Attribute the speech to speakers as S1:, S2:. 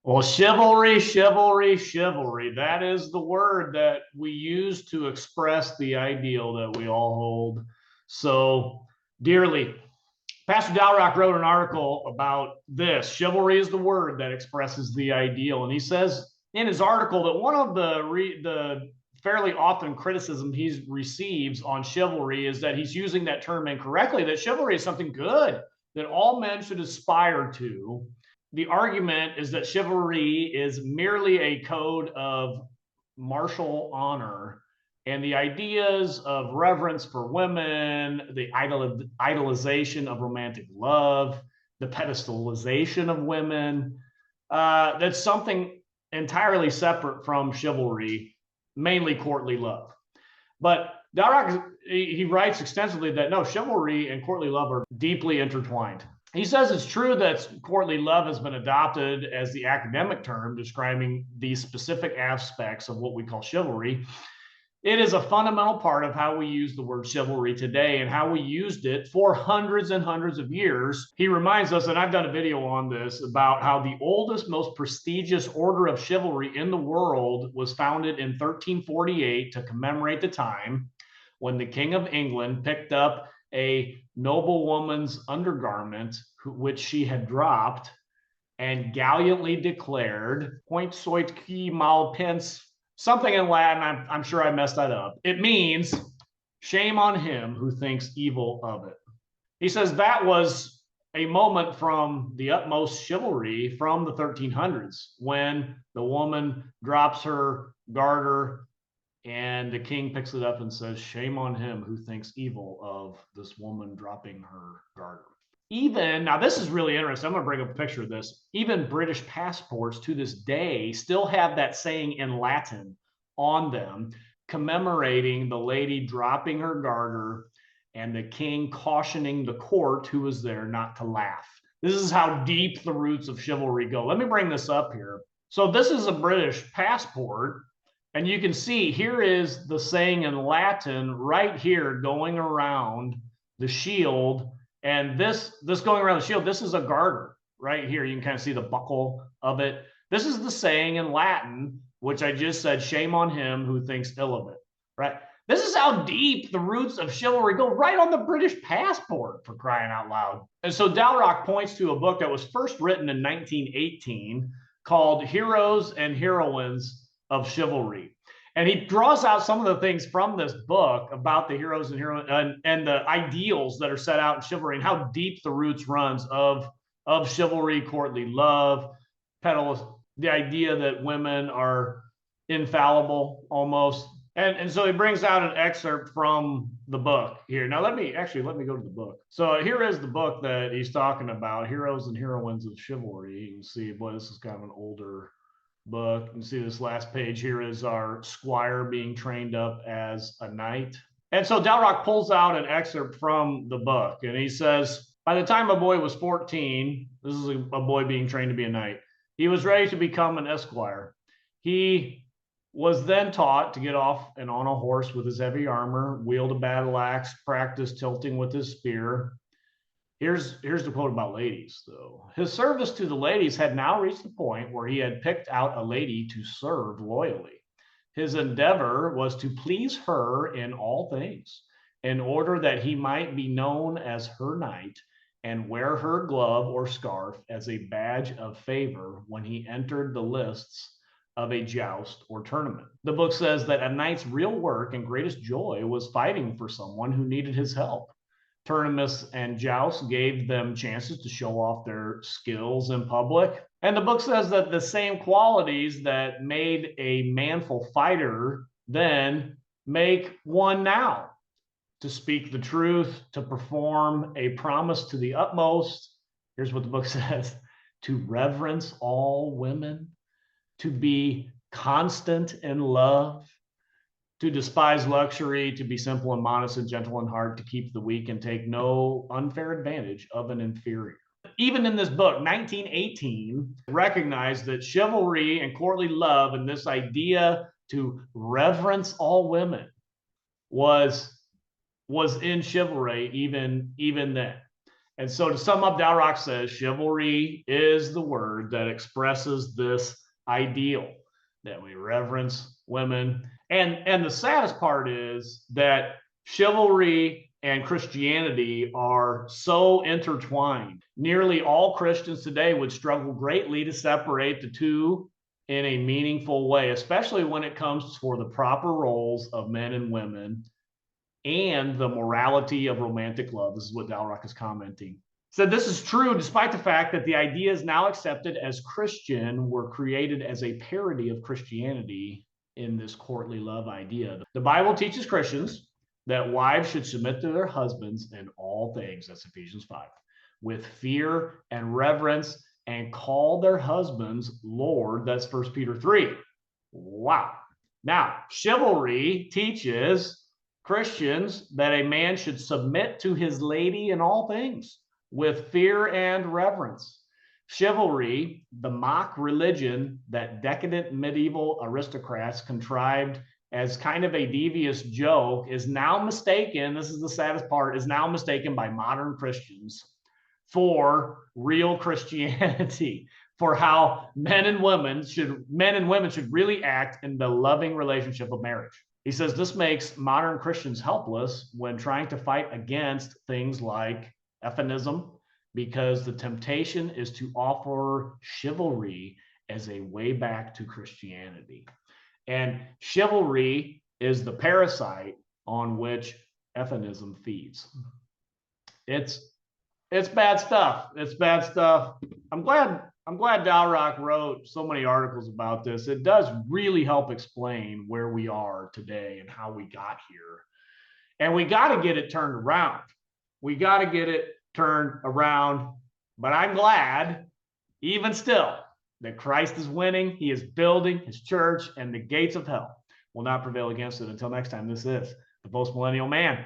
S1: Well, chivalry, chivalry, chivalry. That is the word that we use to express the ideal that we all hold so dearly. Pastor Dalrock wrote an article about this. Chivalry is the word that expresses the ideal. And he says in his article that one of the fairly often criticism he receives on chivalry is that he's using that term incorrectly, that chivalry is something good that all men should aspire to. The argument is that chivalry is merely a code of martial honor, and the ideas of reverence for women, the idolization of romantic love, the pedestalization of women, that's something entirely separate from chivalry, mainly courtly love. But Dalrock, he writes extensively that no, chivalry and courtly love are deeply intertwined. He says it's true that courtly love has been adopted as the academic term describing these specific aspects of what we call chivalry. It is a fundamental part of how we use the word chivalry today and how we used it for hundreds and hundreds of years. He reminds us, and I've done a video on this, about how the oldest, most prestigious order of chivalry in the world was founded in 1348 to commemorate the time when the King of England picked up a noblewoman's undergarment, which she had dropped, and gallantly declared, point soit qui mal pense, something in Latin. I'm sure I messed that up. It means, shame on him who thinks evil of it. He says that was a moment from the utmost chivalry from the 1300s when the woman drops her garter and the king picks it up and says, shame on him who thinks evil of this woman dropping her garter. Even now, this is really interesting. I'm going to bring up a picture of this. Even British passports to this day still have that saying in Latin on them, commemorating the lady dropping her garter and the king cautioning the court who was there not to laugh. This is how deep the roots of chivalry go. Let me bring this up here. So this is a British passport. And you can see here is the saying in Latin right here going around the shield. And this going around the shield, this is a garter right here. You can kind of see the buckle of it. This is the saying in Latin, which I just said, shame on him who thinks ill of it, right? This is how deep the roots of chivalry go, right on the British passport, for crying out loud. And so Dalrock points to a book that was first written in 1918 called Heroes and Heroines of Chivalry. And he draws out some of the things from this book about the heroes and heroines and the ideals that are set out in chivalry and how deep the roots runs of chivalry, courtly love, the idea that women are infallible almost. And so he brings out an excerpt from the book here. Now let me go to the book. So here is the book that he's talking about, Heroes and Heroines of Chivalry. You can see, boy, this is kind of an older book. You can see this last page here is our squire being trained up as a knight. And so Dalrock pulls out an excerpt from the book, and he says, by the time a boy was 14, this is a boy being trained to be a knight, he was ready to become an esquire. He was then taught to get off and on a horse with his heavy armor, wield a battle axe, practice tilting with his spear. Here's the quote about ladies, though. His service to the ladies had now reached the point where he had picked out a lady to serve loyally. His endeavor was to please her in all things, in order that he might be known as her knight and wear her glove or scarf as a badge of favor when he entered the lists of a joust or tournament. The book says that a knight's real work and greatest joy was fighting for someone who needed his help. Tournaments and jousts gave them chances to show off their skills in public. And the book says that the same qualities that made a manful fighter then make one now: to speak the truth, to perform a promise to the utmost. Here's what the book says: to reverence all women, to be constant in love, to despise luxury, to be simple and modest and gentle in heart, to keep the weak and take no unfair advantage of an inferior. Even in this book, 1918, recognized that chivalry and courtly love and this idea to reverence all women was in chivalry even then. And so to sum up, Dalrock says chivalry is the word that expresses this ideal that we reverence women. And the saddest part is that chivalry and Christianity are so intertwined. Nearly all Christians today would struggle greatly to separate the two in a meaningful way, especially when it comes for the proper roles of men and women and the morality of romantic love. This is what Dalrock is commenting. So this is true despite the fact that the ideas now accepted as Christian were created as a parody of Christianity in this courtly love idea. The Bible teaches Christians that wives should submit to their husbands in all things, that's Ephesians 5, with fear and reverence, and call their husbands Lord, that's 1 Peter 3. Wow. Now, chivalry teaches Christians that a man should submit to his lady in all things with fear and reverence. Chivalry, the mock religion that decadent medieval aristocrats contrived as kind of a devious joke, is now mistaken, this is the saddest part, is now mistaken by modern Christians for real Christianity, for how men and women should really act in the loving relationship of marriage. He says this makes modern Christians helpless when trying to fight against things like feminism, because the temptation is to offer chivalry as a way back to Christianity. And chivalry is the parasite on which feminism feeds. It's bad stuff. It's bad stuff. I'm glad Dalrock wrote so many articles about this. It does really help explain where we are today and how we got here. And we got to get it turned around. We got to get it turned around. But I'm glad, even still, that Christ is winning. He is building his church, and the gates of hell will not prevail against it. Until next time, this is the Postmillennial Man.